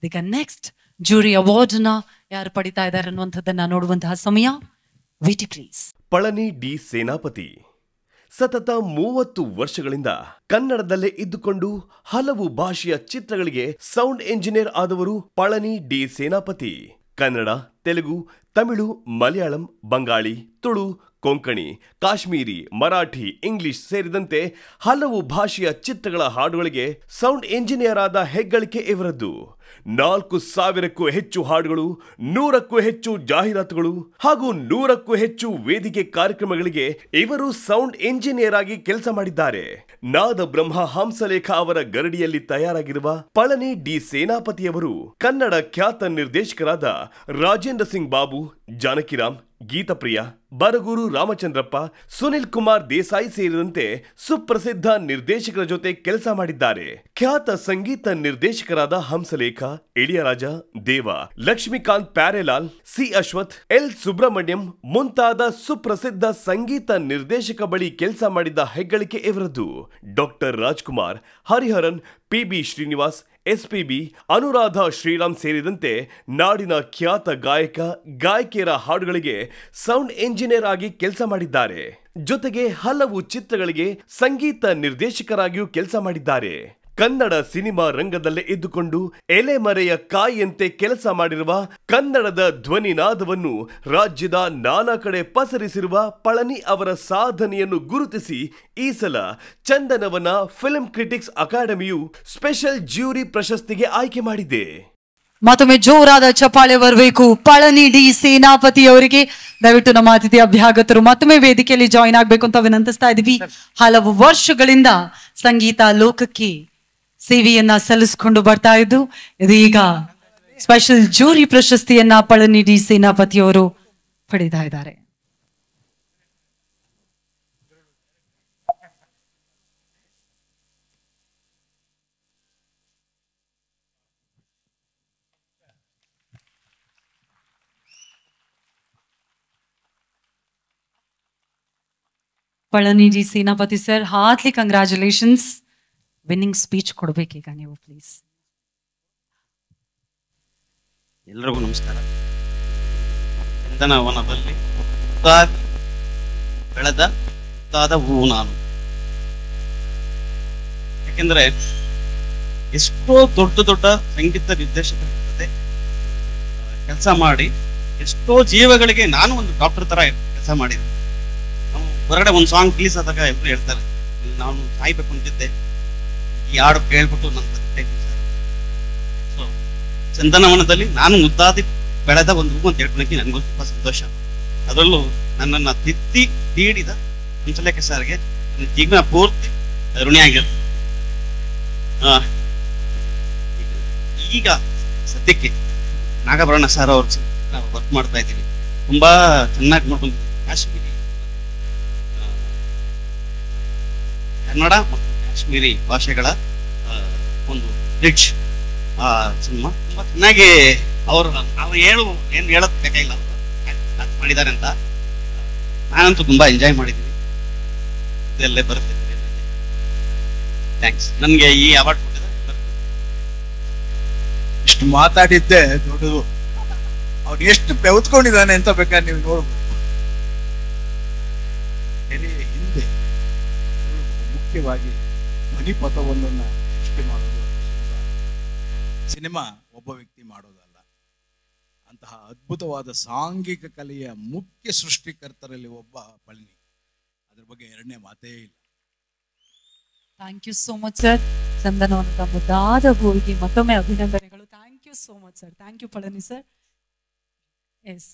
ಈಗ next jury award ನ ಯಾರು ಪಡಿತಾ ಇದ್ದಾರೆ ಅನ್ನುವಂಥದ್ದನ್ನ ನೋಡುವಂತಹ ಸಮಯ. ವೇಟಿ ಪ್ಲೀಸ್. ಪಳನಿ ಡಿ ಸೇನಾಪತಿ ಸತತ 30 ವರ್ಷಗಳಿಂದ ಕನ್ನಡದಲ್ಲೇ ಇದ್ದುಕೊಂಡು ಹಲವು ಭಾಷೆಯ ಚಿತ್ರಗಳಿಗೆ ಸೌಂಡ್ ಎಂಜಿನಿಯರ್ ಆದವರು ಪಳನಿ ಡಿ ಸೇನಾಪತಿ. ಕನ್ನಡ, ತೆಲುಗು, ತಮಿಳು, ಮಲಯಾಳಂ, ಬಂಗಾಳಿ, ತುಳು, ಕೊಂಕಣಿ, ಕಾಶ್ಮೀರಿ, ಮರಾಠಿ, ಇಂಗ್ಲಿಷ್ ಸೇರಿದಂತೆ ಹಲವು ಭಾಷೆಯ ಚಿತ್ರಗಳ ಹಾಡುಗಳಿಗೆ ಸೌಂಡ್ ಎಂಜಿನಿಯರ್ ಆದ ಹೆಗ್ಗಳಿಕೆ ಇವರದ್ದು. 4,000ಕ್ಕೂ ಹೆಚ್ಚು ಹಾಡುಗಳು, 100ಕ್ಕೂ ಹೆಚ್ಚು ಜಾಹೀರಾತುಗಳು ಹಾಗೂ 100ಕ್ಕೂ ಹೆಚ್ಚು ವೇದಿಕೆ ಕಾರ್ಯಕ್ರಮಗಳಿಗೆ ಇವರು ಸೌಂಡ್ ಎಂಜಿನಿಯರ್ ಆಗಿ ಕೆಲಸ ಮಾಡಿದ್ದಾರೆ. ನಾದ ಬ್ರಹ್ಮ ಹಂಸಲೇಖ ಅವರ ಗರಡಿಯಲ್ಲಿ ತಯಾರಾಗಿರುವ ಪಳನಿ ಡಿ ಸೇನಾಪತಿಯವರು ಕನ್ನಡ ಖ್ಯಾತ ನಿರ್ದೇಶಕರಾದ ರಾಜೇಂದ್ರ ಸಿಂಗ್ ಬಾಬು, ಜಾನಕಿರಾಮ್, ಗೀತಪ್ರಿಯ, ಬರಗೂರು ರಾಮಚಂದ್ರಪ್ಪ, ಸುನಿಲ್ ಕುಮಾರ್ ದೇಸಾಯಿ ಸೇರಿದಂತೆ ಸುಪ್ರಸಿದ್ಧ ನಿರ್ದೇಶಕರ ಜೊತೆ ಕೆಲಸ ಮಾಡಿದ್ದಾರೆ. ಖ್ಯಾತ ಸಂಗೀತ ನಿರ್ದೇಶಕರಾದ ಹಂಸಲೇಖ, ಇಳಿಯರಾಜ, ದೇವ, ಲಕ್ಷ್ಮೀಕಾಂತ್ ಪ್ಯಾರೇಲಾಲ್, ಸಿ ಅಶ್ವಥ್, ಎಲ್ ಸುಬ್ರಹ್ಮಣ್ಯಂ ಮುಂತಾದ ಸುಪ್ರಸಿದ್ಧ ಸಂಗೀತ ನಿರ್ದೇಶಕ ಬಳಿ ಕೆಲಸ ಮಾಡಿದ್ದ ಹೆಗ್ಗಳಿಕೆ ಇವರದ್ದು. Doctor Rajkumar, Hariharan, P B. Srinivas, SPB, Anuradha Sriram ಸೇರಿದಂತೆ ನಾಡಿನ ಖ್ಯಾತ ಗಾಯಕ ಗಾಯಕಿಯರ ಹಾಡುಗಳಿಗೆ ಸೌಂಡ್ ಎಂಜಿನಿಯರ್ ಆಗಿ ಕೆಲಸ ಮಾಡಿದ್ದಾರೆ. ಜೊತೆಗೆ ಹಲವು ಚಿತ್ರಗಳಿಗೆ ಸಂಗೀತ ನಿರ್ದೇಶಕರಾಗಿಯೂ ಕೆಲಸ ಮಾಡಿದ್ದಾರೆ. ಕನ್ನಡ ಸಿನಿಮಾ ರಂಗದಲ್ಲೇ ಇದ್ದುಕೊಂಡು ಎಲೆಮರೆಯ ಕಾಯಿಯಂತೆ ಕೆಲಸ ಮಾಡಿರುವ ಕನ್ನಡದ ಧ್ವನಿನಾದವನ್ನು ರಾಜ್ಯದ ನಾನಾ ಕಡೆ ಪಸರಿಸಿರುವ ಪಳನಿ ಅವರ ಸಾಧನೆಯನ್ನು ಗುರುತಿಸಿ ಈ ಸಲ ಚಂದನವನ ಫಿಲ್ಮ್ ಕ್ರಿಟಿಕ್ಸ್ ಅಕಾಡೆಮಿಯು ಸ್ಪೆಷಲ್ ಜ್ಯೂರಿ ಪ್ರಶಸ್ತಿಗೆ ಆಯ್ಕೆ ಮಾಡಿದೆ. ಮತ್ತೊಮ್ಮೆ ಜೋರಾದ ಚಪ್ಪಾಳೆ ಬರಬೇಕು ಪಳನಿ ಡಿ ಸೇನಾಪತಿ ಅವರಿಗೆ. ದಯವಿಟ್ಟು ನಮ್ಮ ಅತಿಥಿ ಅಭ್ಯಾಗತರು ಮತ್ತೊಮ್ಮೆ ವೇದಿಕೆಯಲ್ಲಿ ಜಾಯಿನ್ ಆಗ್ಬೇಕು ಅಂತ ವಿನಂತಿಸ್ತಾ ಇದೀವಿ. ಹಲವು ವರ್ಷಗಳಿಂದ ಸಂಗೀತ ಲೋಕಕ್ಕೆ ಸೇವೆಯನ್ನ ಸಲ್ಲಿಸಿಕೊಂಡು ಬರ್ತಾ ಇದ್ದು ಇದೀಗ ಸ್ಪೆಷಲ್ ಜೂರಿ ಪ್ರಶಸ್ತಿಯನ್ನ ಪಳನಿ ಡಿ ಸೇನಾಪತಿಯವರು ಪಡೆತಾ ಇದ್ದಾರೆ. Palani D Senapathi sir, heartly congratulations. Winning speech ಕೊಡಬೇಕೀಗ ನೀವು ಪ್ಲೀಸ್. ಎಲ್ಲರಿಗೂ ನಮಸ್ಕಾರ. ಚಂದನವನದಲ್ಲಿ ಬೆಳೆದ ಹೂವು ನಾನು. ಯಾಕೆಂದ್ರೆ ಎಷ್ಟೋ ದೊಡ್ಡ ದೊಡ್ಡ ಸಂಗೀತ ನಿರ್ದೇಶಕರ ಜೊತೆ ಕೆಲಸ ಮಾಡಿ ಎಷ್ಟೋ ಜೀವಗಳಿಗೆ ನಾನು ಒಂದು ಡಾಕ್ಟರ್ ತರ ಕೆಲಸ ಮಾಡಿದ್ದೆ. ನಾವು ಹೊರಗಡೆ ಒಂದು ಸಾಂಗ್ ರಿಲೀಸ್ ಆದಾಗ ಎಲ್ಲರೂ ಹೇಳ್ತಾರೆ, ನಾನು ಸಾಯ್ಬೇಕು ಅಂತಿದ್ದೆ, ಈ ಹಾಡು ಕೇಳ್ಬಿಟ್ಟು ನನ್ನ ಸೊ ಚಂದನವನದಲ್ಲಿ ನಾನು ಮುದ್ದಾದಿ ಬೆಳೆದ ಒಂದು ಹೂವು ಅಂತ ಹೇಳ್ಕೊಳಕ್ಕೆ ನನಗೂ ತುಂಬಾ ಸಂತೋಷ. ಅದರಲ್ಲೂ ನನ್ನನ್ನ ತಿದ್ದಿ ನೀಡಿದ ಹಂಸಲೇಖ ಸರ್ಗೆ ನನ್ನ ಜೀವನ ಪೂರ್ತಿ ಋಣಿಯಾಗಿರುತ್ತೆ. ಈಗ ಸದ್ಯಕ್ಕೆ ನಾಗಭರಣ ಸರ್ ಅವ್ರ ವರ್ಕ್ ಮಾಡ್ತಾ ಇದ್ದೀವಿ. ತುಂಬಾ ಚೆನ್ನಾಗಿ ಮಾಡ್ಕೊಂಡು ಕಾಶ್ಮೀರಿ ಕನ್ನಡ ಮತ್ತು ಕಾಶ್ಮೀರಿ ಭಾಷೆಗಳ ಒಂದು ಬ್ರಿಡ್ಜ್ ಸಿನಿಮಾ ತುಂಬಾ ಚೆನ್ನಾಗಿ ಅವರು ಏನ್ ಹೇಳೋದ್ ಬೇಕಾಗಿಲ್ಲ, ಅವರು ಮಾಡಿದ್ದಾರೆ ಅಂತ ನಾನಂತೂ ತುಂಬಾ ಎಂಜಾಯ್ ಮಾಡಿದ್ದೀನಿ. ಇದೆಲ್ಲೇ ಬರುತ್ತೆ. ಥ್ಯಾಂಕ್ಸ್. ನನ್ಗೆ ಈ ಅವಾರ್ಡ್ ಕೊಟ್ಟಿದ್ದಾರೆ. ಇಷ್ಟು ಮಾತಾಡಿದ್ದೆ ದೊಡ್ಡದು. ಅವ್ರು ಎಷ್ಟು ಬೆವತ್ಕೊಂಡಿದ್ದಾನೆ ಅಂತ ಬೇಕಾದ್ರೆ ನೀವು ನೋಡ್ಬೋದು. ಹಿಂದೆ ಮುಖ್ಯವಾಗಿ ಧ್ವನಿಪಥವೊಂದನ್ನ ಸೃಷ್ಟಿ ಮಾಡೋದು ಸಿನಿಮಾ ಒಬ್ಬ ವ್ಯಕ್ತಿ ಮಾಡೋದಲ್ಲ. ಅಂತಹ ಅದ್ಭುತವಾದ ಸಾಂಘಿಕ ಕಲೆಯ ಮುಖ್ಯ ಸೃಷ್ಟಿಕರ್ತರಲ್ಲಿ ಒಬ್ಬ ಪಳನಿ. ಅದ್ರ ಬಗ್ಗೆ ಎರಡನೇ ಮಾತೇ ಇಲ್ಲ. Thank you so much sir. ಚಂದನವನದ ಮುದ್ದಾದ ಹೂವಿಗೆ ಮತ್ತೊಮ್ಮೆ ಅಭಿನಂದನೆಗಳು. Thank you so much sir. Thank you Palani sir. S